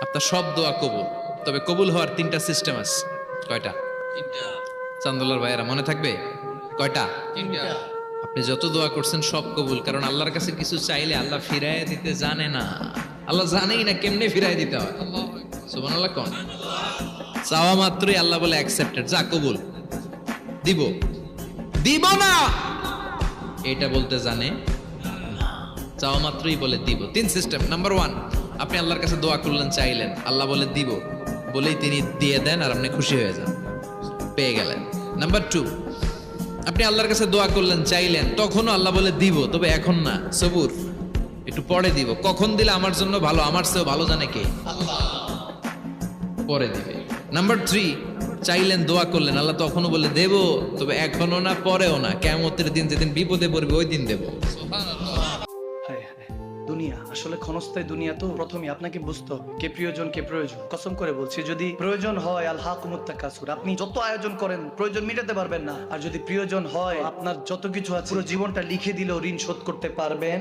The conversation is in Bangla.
আপনার সব দোয়া কবুল, তবে কবুল হওয়ার 3টা সিস্টেম আছে। কয়টা? 3টা। চান্দুলার ভাইয়েরা মনে থাকবে? কয়টা? 3টা। আপনি যত দোয়া করছেন সব কবুল, কারণ আল্লাহর কাছে কিছু চাইলে আল্লাহ ফিরায় দিতে জানে না। আল্লাহ জানেই না কেমনে ফিরায় দিতে হয়। সুবহানাল্লাহ কোন? চাওয়া মাত্রই আল্লাহ বলে অ্যাকসেপ্টেড, যা কবুল, দিব দিব না এটা বলতে জানে না। চাওয়া মাত্রই বলে দিব। 3 সিস্টেম। নাম্বার 1, আপনি আল্লাহর কাছে দোয়া করলেন, চাইলেন, আল্লাহ বলে দিব, বলেই তিনি দিয়ে দেন আর আপনি খুশি হয়ে যান, পেয়ে গেলেন। নাম্বার 2, আপনি আল্লাহর কাছে দোয়া করলেন, চাইলেন, তখনও আল্লাহ বলে দিব, তবে এখন না, সবুর, একটু পরে দিব। কখন দিলে আমার জন্য ভালো, আমার চেয়েও ভালো জানে কে? আল্লাহ। পরে দিবে। নাম্বার 3, চাইলেন, দোয়া করলেন, আল্লাহ তখনও বলে দেব, তবে এখনো না, পরেও না, কিয়ামতের দিন যেদিন বিপদে পড়বে ওই দিন দেব। সুবহানাল্লাহ। হায় হায়, দুনিয়া আসলে ক্ষণস্থায়ী দুনিয়া, তো প্রথমে আপনাকে বুঝতে হবে কে প্রিয়জন কে প্রয়োজন। কসম করে বলছি, যদি প্রয়োজন হয় আল হাকুমুত তাকাসুর, আপনি যত আয়োজন করেন প্রয়োজন মেটাতে পারবেন না। আর যদি প্রিয়জন হয়, আপনার যত কিছু আছে পুরো জীবনটা লিখে দিলেও ঋণ শোধ করতে পারবেন।